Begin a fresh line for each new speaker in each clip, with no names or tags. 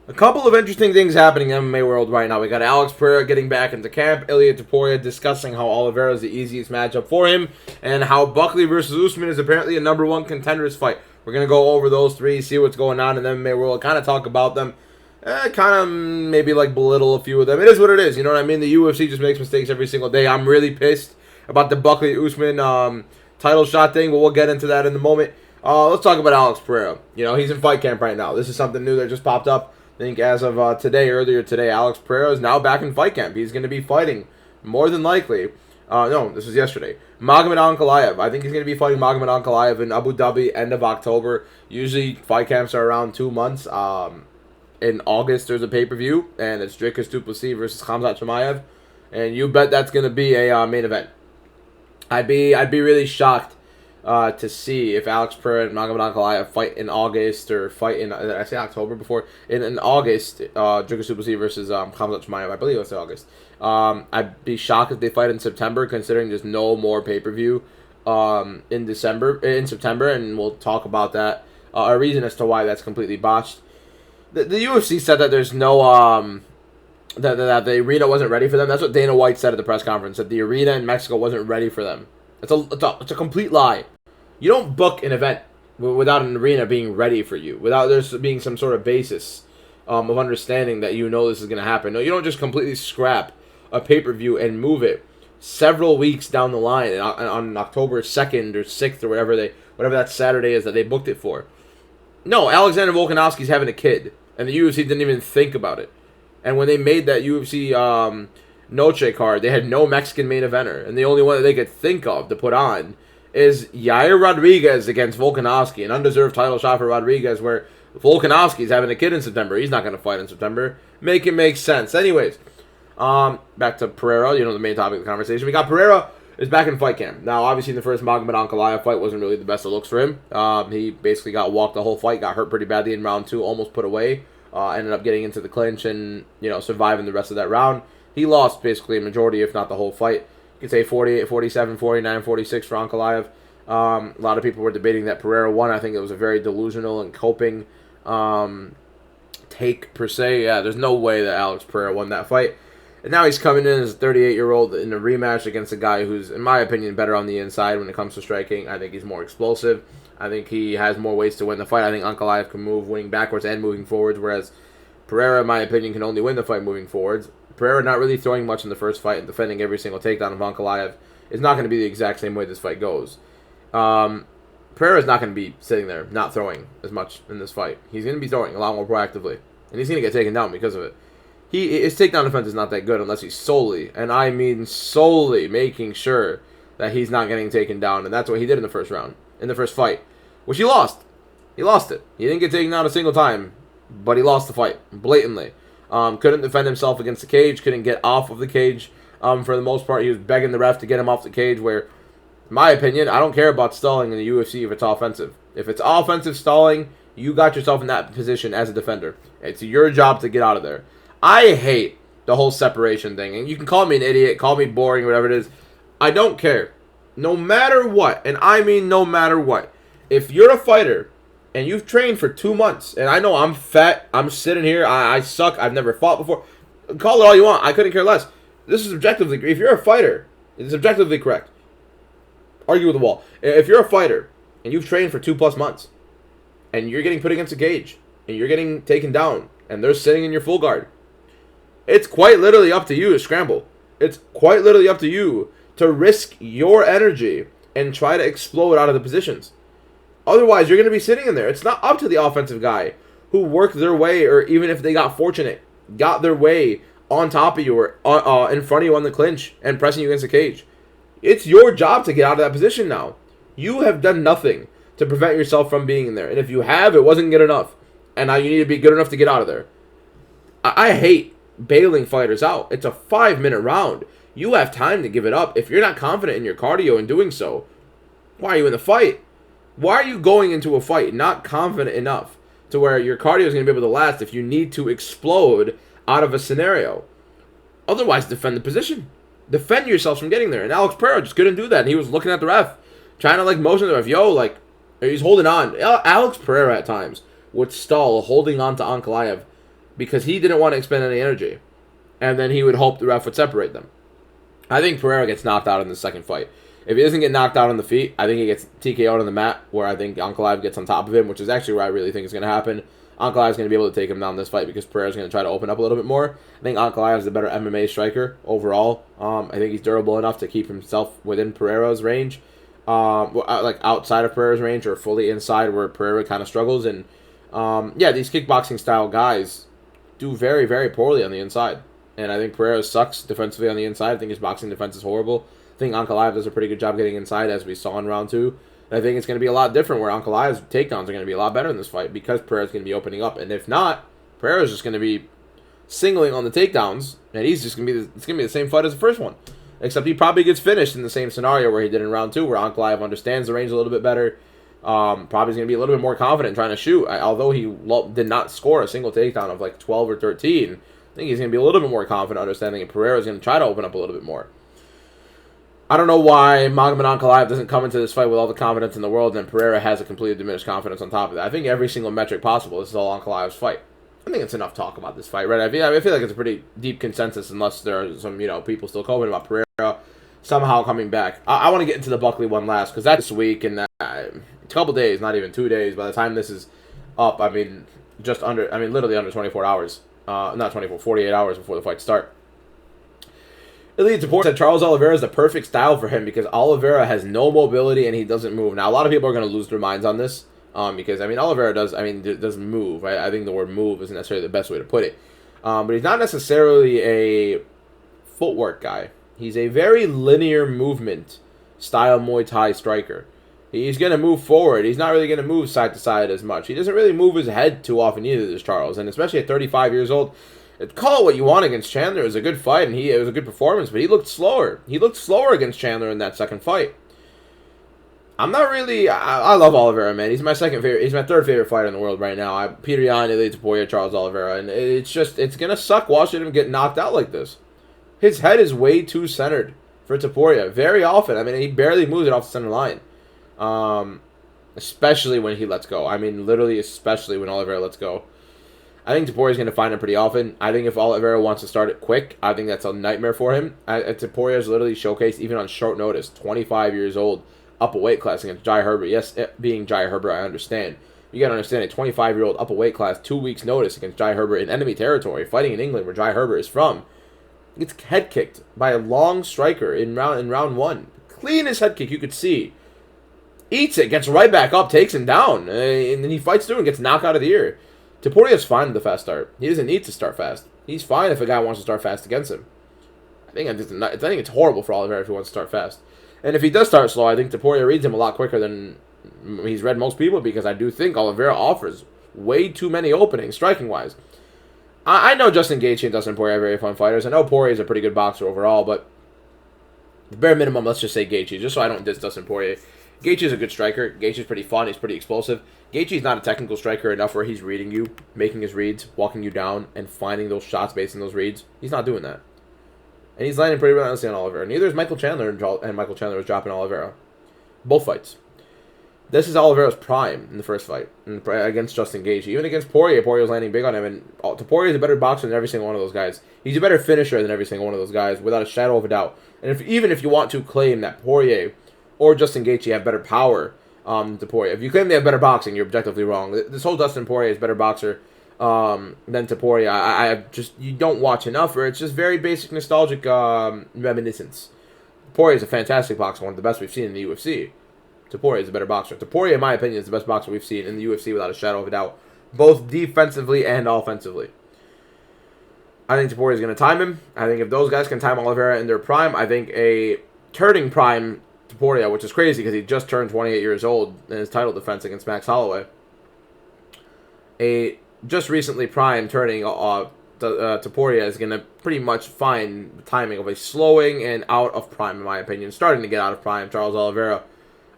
A couple of interesting things happening in MMA world right now. We got Alex Pereira getting back into camp, Ilya Topuria discussing how Oliveira is the easiest matchup for him, and how Buckley versus Usman is apparently a #1 contenders fight. We're going to go over those three, see what's going on in the MMA world, kind of talk about them, kind of maybe like belittle a few of them. It is what it is, you know what I mean? The UFC just makes mistakes every single day. I'm really pissed about the Buckley-Usman title shot thing, but we'll get into that in a moment. Let's talk about Alex Pereira. You know, he's in fight camp right now. This is something new that just popped up. I think as of earlier today, Alex Pereira is now back in fight camp. He's going to be fighting, more than likely. No, this was yesterday. Magomed Ankalaev. I think he's going to be fighting Magomed Ankalaev in Abu Dhabi end of October. Usually, fight camps are around 2 months. In August, there's a pay-per-view, and it's Dricus du Plessis versus Khamzat Chimaev. And you bet that's going to be a main event. I'd be really shocked to see if Alex Pereira and Magomed Ankalaev fight in August or fight in, did I say October before? In August, Dricus du Plessis versus Khamzat Chimaev. I believe it's August. I'd be shocked if they fight in September, considering there's no more pay-per-view in September, and we'll talk about that. A reason as to why that's completely botched. The UFC said that there's no that the arena wasn't ready for them. That's what Dana White said at the press conference, that the arena in Mexico wasn't ready for them. It's a complete lie. You don't book an event without an arena being ready for you, without there being some sort of basis of understanding that you know this is going to happen. No, you don't just completely scrap a pay-per-view and move it several weeks down the line on October 2nd or 6th or whatever that Saturday is that they booked it for. No, Alexander Volkanovski's having a kid, and the UFC didn't even think about it. And when they made that UFC Noche card, they had no Mexican main eventer, and the only one that they could think of to put on is Yair Rodriguez against Volkanovski, an undeserved title shot for Rodriguez, where Volkanovski's having a kid in September. He's not going to fight in September. Make it make sense. Anyways, back to Pereira, the main topic of the conversation. We got Pereira is back in fight camp. Now, obviously, in the first Magomed Ankalaev fight wasn't really the best of looks for him. He basically got walked the whole fight, got hurt pretty badly in round 2, almost put away. Ended up getting into the clinch and, surviving the rest of that round. He lost basically a majority, if not the whole fight. You could say 48, 47, 49, 46 for Ankalaev. A lot of people were debating that Pereira won. I think it was a very delusional and coping take, per se. Yeah, there's no way that Alex Pereira won that fight. And now he's coming in as a 38-year-old in a rematch against a guy who's, in my opinion, better on the inside when it comes to striking. I think he's more explosive. I think he has more ways to win the fight. I think Ankalaev can move winning backwards and moving forwards, whereas Pereira, in my opinion, can only win the fight moving forwards. Pereira not really throwing much in the first fight and defending every single takedown of Ankalaev is not going to be the exact same way this fight goes. Pereira's not going to be sitting there not throwing as much in this fight. He's going to be throwing a lot more proactively, and he's going to get taken down because of it. His takedown defense is not that good unless he's solely, and I mean solely, making sure that he's not getting taken down, and that's what he did in the first round, in the first fight, which he lost. He lost it. He didn't get taken down a single time, but he lost the fight, blatantly. Couldn't defend himself against the cage, couldn't get off of the cage. For the most part, he was begging the ref to get him off the cage, where, in my opinion, I don't care about stalling in the UFC if it's offensive. If it's offensive stalling, you got yourself in that position as a defender. It's your job to get out of there. I hate the whole separation thing, and you can call me an idiot, call me boring, whatever it is. I don't care. No matter what, and I mean no matter what, if you're a fighter and you've trained for 2 months, and I know I'm fat, I'm sitting here, I suck, I've never fought before, call it all you want, I couldn't care less. This is objectively, if you're a fighter, it's objectively correct. Argue with the wall. If you're a fighter and you've trained for 2+ months, and you're getting put against a cage, and you're getting taken down, and they're sitting in your full guard, it's quite literally up to you to scramble. It's quite literally up to you to risk your energy and try to explode out of the positions. Otherwise, you're going to be sitting in there. It's not up to the offensive guy who worked their way, or even if they got fortunate, got their way on top of you or in front of you on the clinch and pressing you against the cage. It's your job to get out of that position now. You have done nothing to prevent yourself from being in there. And if you have, it wasn't good enough. And now you need to be good enough to get out of there. I hate bailing fighters out. It's a 5-minute round. You have time to give it up. If you're not confident in your cardio and doing so, why are you in the fight? Why are you going into a fight not confident enough to where your cardio is going to be able to last if you need to explode out of a scenario? Otherwise, defend the position. Defend yourself from getting there. And Alex Pereira just couldn't do that. And he was looking at the ref, trying to motion the ref. He's holding on. Alex Pereira at times would stall holding on to Ankalaev because he didn't want to expend any energy. And then he would hope the ref would separate them. I think Pereira gets knocked out in the second fight. If he doesn't get knocked out on the feet, I think he gets TKO'd on the mat, where I think Ankalaev gets on top of him, which is actually where I really think is going to happen. Ankalaev is going to be able to take him down this fight because Pereira is going to try to open up a little bit more. I think Ankalaev is the better MMA striker overall. I think he's durable enough to keep himself within Pereira's range, like outside of Pereira's range or fully inside where Pereira kind of struggles. And yeah, these kickboxing style guys do very, very poorly on the inside. And I think Pereira sucks defensively on the inside. I think his boxing defense is horrible. I think Ankalaev does a pretty good job getting inside, as we saw in round 2. And I think it's going to be a lot different, where Ankalaev's takedowns are going to be a lot better in this fight because Pereira's going to be opening up. And if not, Pereira's just going to be singling on the takedowns, and he's just going to be it's going to be the same fight as the first one. Except he probably gets finished in the same scenario where he did in round 2, where Ankalaev understands the range a little bit better. Probably is going to be a little bit more confident trying to shoot. Although he did not score a single takedown of like 12 or 13, I think he's going to be a little bit more confident, understanding that Pereira is going to try to open up a little bit more. I don't know why Magomed Ankalaev doesn't come into this fight with all the confidence in the world, and Pereira has a completely diminished confidence on top of that. I think every single metric possible, this is all Ankalaev's fight. I think it's enough talk about this fight, right? I feel like it's a pretty deep consensus, unless there are some, people still commenting about Pereira somehow coming back. I want to get into the Buckley one last, because that's this week, and a couple days, not even 2 days. By the time this is up, literally under 24 hours. Not 24, 48 hours before the fight start. Elite Topuria said Charles Oliveira is the perfect style for him because Oliveira has no mobility and he doesn't move. Now, a lot of people are going to lose their minds on this because, Oliveira does move. Right? I think the word move isn't necessarily the best way to put it. But he's not necessarily a footwork guy. He's a very linear movement style Muay Thai striker. He's going to move forward. He's not really going to move side to side as much. He doesn't really move his head too often either, this Charles. And especially at 35 years old, call it what you want against Chandler. It was a good fight, and it was a good performance, but he looked slower. He looked slower against Chandler in that second fight. I'm not really... I love Oliveira, man. He's my second favorite. He's my third favorite fighter in the world right now. Peter Yan, Elite Topuria, Charles Oliveira. And it's going to suck watching him get knocked out like this. His head is way too centered for Topuria. Very often. He barely moves it off the center line. Especially when he lets go. Literally, especially when Oliveira lets go. I think Topuria is going to find him pretty often. I think if Oliveira wants to start it quick, I think that's a nightmare for him. Topuria is literally showcased, even on short notice, 25 years old, up a weight class against Jai Herbert. Yes, being Jai Herbert, I understand. You got to understand, a 25-year-old up a weight class, 2 weeks notice against Jai Herbert in enemy territory, fighting in England where Jai Herbert is from. He gets head kicked by a long striker in round 1. Cleanest head kick you could see. Eats it, gets right back up, takes him down, and then he fights through and gets knocked out of the air. Topuria's fine with the fast start. He doesn't need to start fast. He's fine if a guy wants to start fast against him. I think it's horrible for Oliveira if he wants to start fast. And if he does start slow, I think Topuria reads him a lot quicker than he's read most people, because I do think Oliveira offers way too many openings, striking-wise. I know Justin Gaethje and Dustin Poirier are very fun fighters. I know Poirier is a pretty good boxer overall, but the bare minimum, let's just say Gaethje, just so I don't diss Dustin Poirier. Gaethje is a good striker. Gaethje is pretty fun. He's pretty explosive. Gaethje is not a technical striker enough where he's reading you, making his reads, walking you down, and finding those shots based on those reads. He's not doing that. And he's landing pretty relentlessly on Oliveira. Neither is Michael Chandler, and Michael Chandler was dropping Oliveira. Both fights. This is Oliveira's prime in the first fight against Justin Gaethje. Even against Poirier, Poirier was landing big on him. And Topuria is a better boxer than every single one of those guys. He's a better finisher than every single one of those guys, without a shadow of a doubt. And even if you want to claim that Poirier or Justin Gaethje have better power than Topuria, if you claim they have better boxing, you're objectively wrong. This whole Dustin Poirier is better boxer than Topuria. You don't watch enough, or it's just very basic nostalgic reminiscence. Topuria is a fantastic boxer, one of the best we've seen in the UFC. Topuria is a better boxer. Topuria, in my opinion, is the best boxer we've seen in the UFC without a shadow of a doubt, both defensively and offensively. I think Topuria is going to time him. I think if those guys can time Oliveira in their prime, I think a turning prime Topuria, which is crazy because he just turned 28 years old in his title defense against Max Holloway. A just recently prime turning Topuria is going to pretty much find the timing of a slowing and out of prime, in my opinion. Starting to get out of prime, Charles Oliveira.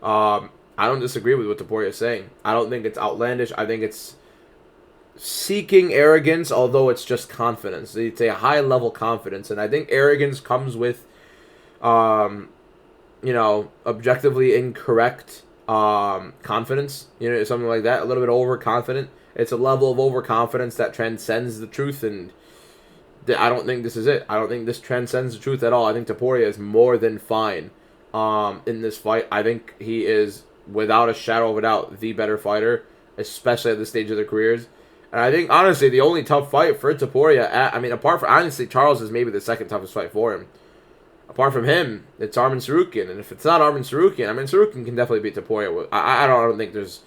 I don't disagree with what Topuria is saying. I don't think it's outlandish. I think it's seeking arrogance, although it's just confidence. It's a high-level confidence, and I think arrogance comes with objectively incorrect confidence, something like that, a little bit overconfident. It's a level of overconfidence that transcends the truth, and I don't think this is it. I don't think this transcends the truth at all. I think Topuria is more than fine in this fight. I think he is, without a shadow of a doubt, the better fighter, especially at this stage of their careers. And I think, honestly, the only tough fight for Topuria, apart from, honestly, Charles is maybe the second toughest fight for him. Apart from him, it's Arman Tsarukyan. And if it's not Arman Tsarukyan, Tsarukyan can definitely beat Topuria. I don't think there's...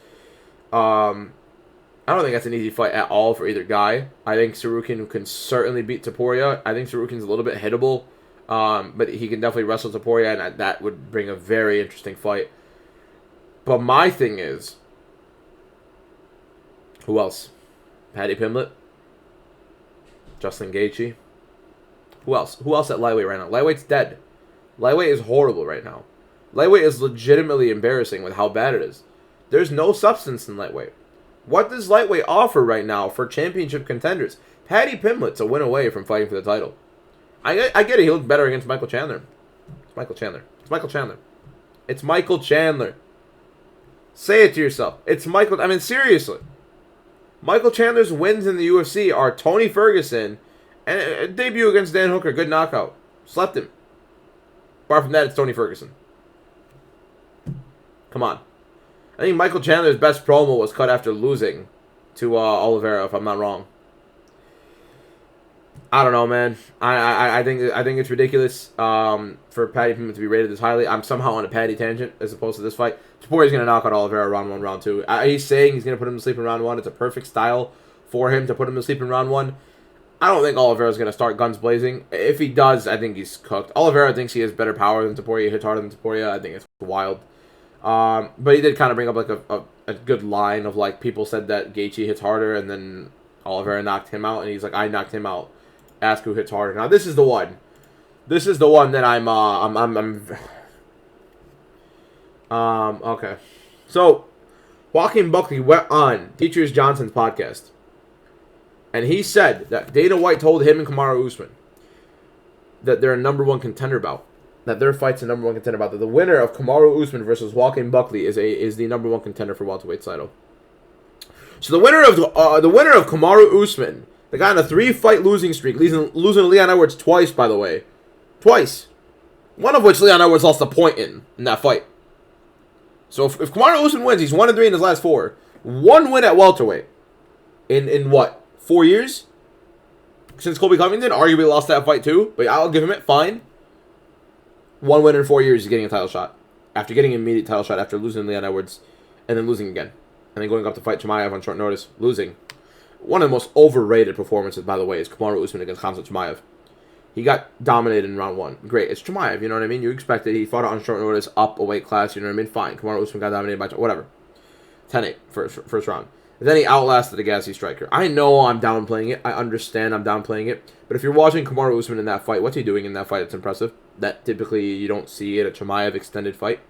I don't think that's an easy fight at all for either guy. I think Tsarukyan can certainly beat Topuria. I think Tsarukyan's a little bit hittable, but he can definitely wrestle Topuria, and that would bring a very interesting fight. But my thing is, who else? Paddy Pimblett? Justin Gaethje? Who else? Who else at lightweight right now? Lightweight's dead. Lightweight is horrible right now. Lightweight is legitimately embarrassing with how bad it is. There's no substance in lightweight. What does lightweight offer right now for championship contenders? Paddy Pimblett's a win away from fighting for the title. I get it. He looked better against Michael Chandler. It's Michael Chandler. It's Michael Chandler. It's Michael Chandler. Say it to yourself. It's Michael... seriously. Michael Chandler's wins in the UFC are Tony Ferguson and a debut against Dan Hooker. Good knockout. Slept him. Apart from that, it's Tony Ferguson. Come on. I think Michael Chandler's best promo was cut after losing to Oliveira, if I'm not wrong. I don't know, man. I think it's ridiculous for Paddy Pimblett to be rated this highly. I'm somehow on a Paddy tangent as opposed to this fight. Topuria's going to knock out Oliveira round 1, round 2. He's saying he's going to put him to sleep in round 1. It's a perfect style for him to put him to sleep in round 1. I don't think Oliveira's going to start guns blazing. If he does, I think he's cooked. Oliveira thinks he has better power than Topuria. He hits harder than Topuria. I think it's wild. But he did kind of bring up like a good line of like people said that Gaethje hits harder and then Oliveira knocked him out and he's like, I knocked him out. Ask who hits harder. Now this is the one. This is the one that I'm okay. So Joaquin Buckley went on Demetrius Johnson's podcast and he said that Dana White told him and Kamaru Usman that they're a #1 contender bout. That their fight's a #1 contender bout. That the winner of Kamaru Usman versus Joaquin Buckley is the #1 contender for welterweight title. So the winner of Kamaru Usman, the guy on a 3-fight losing streak, losing to Leon Edwards twice, by the way, twice. One of which Leon Edwards lost a point in that fight. So if Kamaru Usman wins, he's 1-3 in his last 4. 1 win at welterweight in what, 4 years? Since Colby Covington arguably lost that fight too, but I'll give him it. Fine. 1 win in 4 years, he's getting a title shot. After getting an immediate title shot after losing to Leon Edwards, and then losing again. And then going up to fight Chimaev on short notice, losing. One of the most overrated performances, by the way, is Kamaru Usman against Khamzat Chimaev. He got dominated in round 1. Great, it's Chimaev, you know what I mean? You expect it. He fought on short notice, up a weight class, you know what I mean? Fine, Kamaru Usman got dominated by... whatever. 10-8, first round. Then he outlasted the Gassy striker. I know I'm downplaying it. I understand I'm downplaying it. But if you're watching Kamaru Usman in that fight, what's he doing in that fight that's impressive? That typically you don't see at a Chimaev extended fight.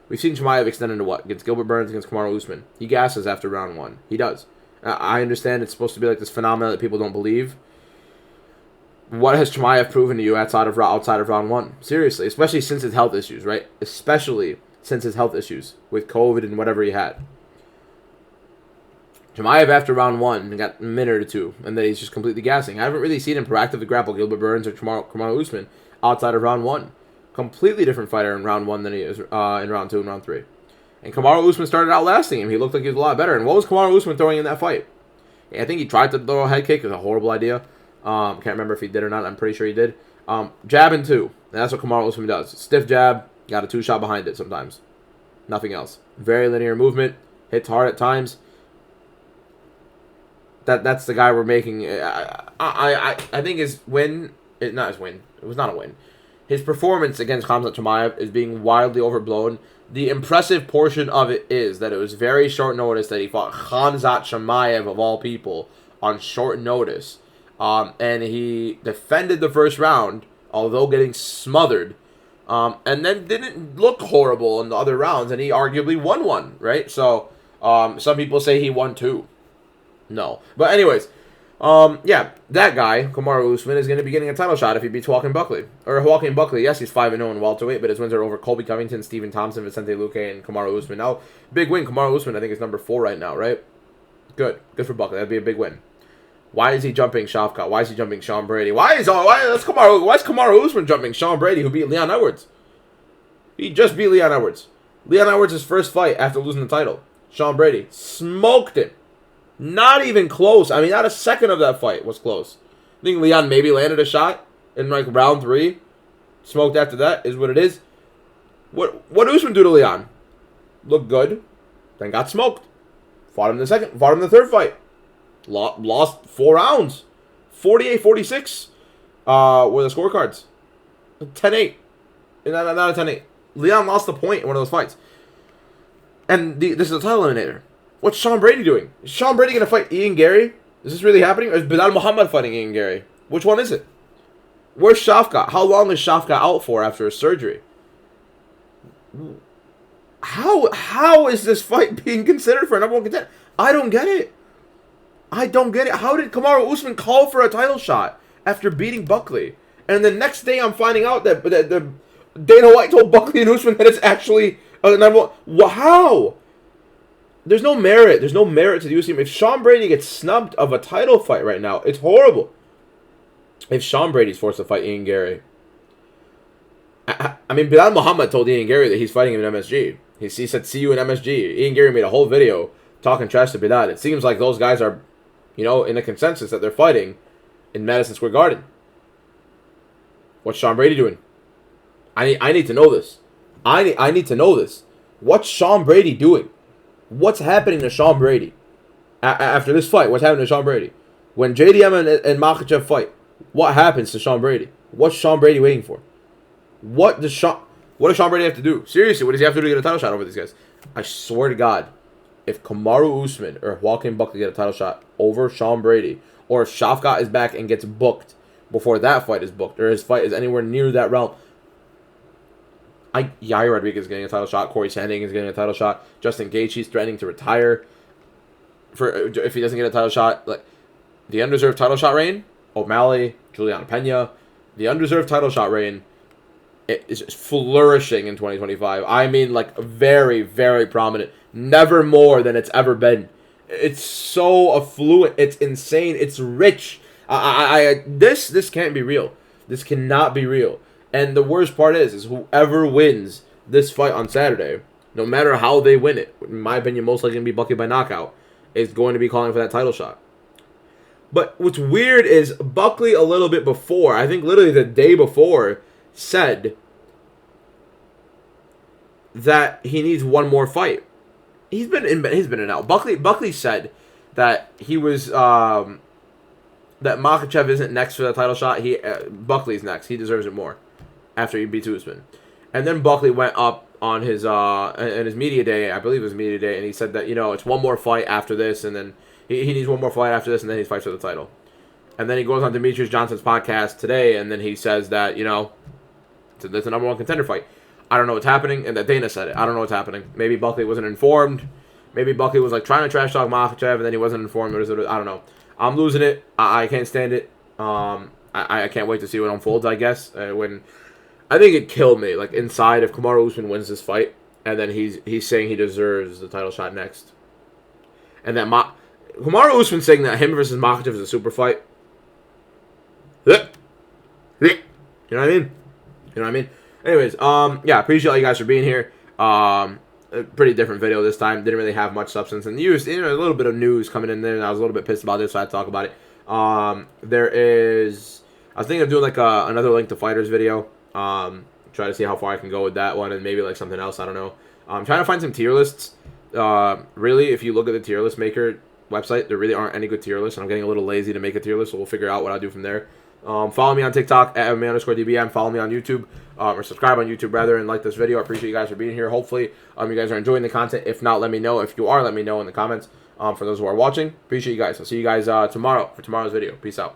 We've seen Chimaev extend into what? Against Gilbert Burns, against Kamaru Usman. He gasses after round 1. He does. I understand it's supposed to be like this phenomenon that people don't believe. What has Chimaev proven to you outside of round 1? Seriously, especially since his health issues, right? Especially since his health issues with COVID and whatever he had. Chimaev after round 1 got a minute or 2, and then he's just completely gassing. I haven't really seen him proactively grapple Gilbert Burns or Kamaru Usman outside of round 1. Completely different fighter in round 1 than he is in round 2 and round 3. And Kamaru Usman started outlasting him. He looked like he was a lot better. And what was Kamaru Usman throwing in that fight? I think he tried to throw a head kick. It was a horrible idea. Can't remember if he did or not. I'm pretty sure he did. Jab and 2. And that's what Kamaru Usman does. Stiff jab. Got a 2-shot behind it sometimes. Nothing else. Very linear movement. Hits hard at times. That's the guy we're making. I think his win... not his win. It was not a win. His performance against Khamzat Chimaev is being wildly overblown. The impressive portion of it is that it was very short notice that he fought Khamzat Chimaev, of all people, on short notice. And he defended the first round, although getting smothered. And then didn't look horrible in the other rounds, and he arguably won one, right? So, some people say he won 2. No. But anyways... yeah, that guy, Kamaru Usman, is going to be getting a title shot if he beats Joaquin Buckley. Or Joaquin Buckley, yes, he's 5-0 in welterweight, but his wins are over Colby Covington, Stephen Thompson, Vicente Luque, and Kamaru Usman. Now, big win, Kamaru Usman, I think, is number 4 right now, right? Good. Good for Buckley. That'd be a big win. Why is he jumping Shavkat? Why is he jumping Sean Brady? Why is Kamaru Usman jumping Sean Brady, who beat Leon Edwards? He just beat Leon Edwards. Leon Edwards' first fight after losing the title. Sean Brady smoked him. Not even close. I mean, not a second of that fight was close. I think Leon maybe landed a shot in like round 3. Smoked after that is what it is. What Usman do to Leon? Looked good, then got smoked. Fought him the second. Fought him the third fight. Lost 4 rounds. 48-46 were the scorecards. 10-8. Not a 10-8. Leon lost the point in one of those fights. And this is a title eliminator. What's Sean Brady doing? Is Sean Brady going to fight Ian Gary? Is this really happening? Or is Bilal Muhammad fighting Ian Gary? Which one is it? Where's Shavkat? How long is Shavkat out for after his surgery? How is this fight being considered for a number 1 contender? I don't get it. I don't get it. How did Kamaru Usman call for a title shot after beating Buckley? And the next day I'm finding out that Dana White told Buckley and Usman that it's actually a number 1. How? There's no merit. There's no merit to the Usman. If Sean Brady gets snubbed of a title fight right now, it's horrible. If Sean Brady's forced to fight Ian Gary. I mean, Bilal Muhammad told Ian Gary that he's fighting him in MSG. He said, see you in MSG. Ian Gary made a whole video talking trash to Bilal. It seems like those guys are, in a consensus that they're fighting in Madison Square Garden. What's Sean Brady doing? I need to know this. I need to know this. What's Sean Brady doing? What's happening to Sean Brady? After this fight, what's happening to Sean Brady? When JDM and Makhachev fight, what happens to Sean Brady? What's Sean Brady waiting for? What does Sean Brady have to do? Seriously, what does he have to do to get a title shot over these guys? I swear to God, if Kamaru Usman or Joaquin Buckley get a title shot over Sean Brady, or if Shavkat is back and gets booked before that fight is booked, or his fight is anywhere near that realm, Yair Rodriguez is getting a title shot. Corey Sanding is getting a title shot. Justin Gaethje's threatening to retire if he doesn't get a title shot. Like the undeserved title shot reign, O'Malley, Juliana Pena, the undeserved title shot reign is flourishing in 2025. I mean, like very, very prominent. Never more than it's ever been. It's so affluent. It's insane. It's rich. This can't be real. This cannot be real. And the worst part is whoever wins this fight on Saturday, no matter how they win it, in my opinion, most likely going to be Buckley by knockout, is going to be calling for that title shot. But what's weird is Buckley a little bit before, I think literally the day before, said that he needs one more fight. He's been in and out. Buckley said that he was that Makhachev isn't next for the title shot. Buckley's next. He deserves it more after he beats Usman. And then Buckley went up on his media day, I believe it was media day, and he said that it's one more fight after this, and then he needs one more fight after this, and then he fights for the title. And then he goes on Demetrius Johnson's podcast today, and then he says that it's a number 1 contender fight. I don't know what's happening, and that Dana said it. I don't know what's happening. Maybe Buckley wasn't informed. Maybe Buckley was like trying to trash talk Makhachev, and then he wasn't informed. I don't know. I'm losing it. I can't stand it. I can't wait to see what unfolds. I guess I think it killed me, like inside, if Kamaru Usman wins this fight, and then he's saying he deserves the title shot next, and that Kamaru Usman saying that him versus Makhachev is a super fight. You know what I mean? Anyways, yeah, appreciate all you guys for being here. A pretty different video this time. Didn't really have much substance and news. A little bit of news coming in there, and I was a little bit pissed about this, so I had to talk about it. I was thinking of doing like another Link to Fighters video. Try to see how far I can go with that one, and maybe like something else. I don't know. I'm trying to find some tier lists. Really, if you look at the tier list maker website, there really aren't any good tier lists, and I'm getting a little lazy to make a tier list, so we'll figure out what I'll do from there. Follow me on TikTok at MMA_DBM. Follow me on YouTube, or subscribe on YouTube rather, and like this video. I appreciate you guys for being here. Hopefully, you guys are enjoying the content. If not, let me know. If you are, let me know in the comments. For those who are watching, appreciate you guys. I'll see you guys tomorrow for tomorrow's video. Peace out.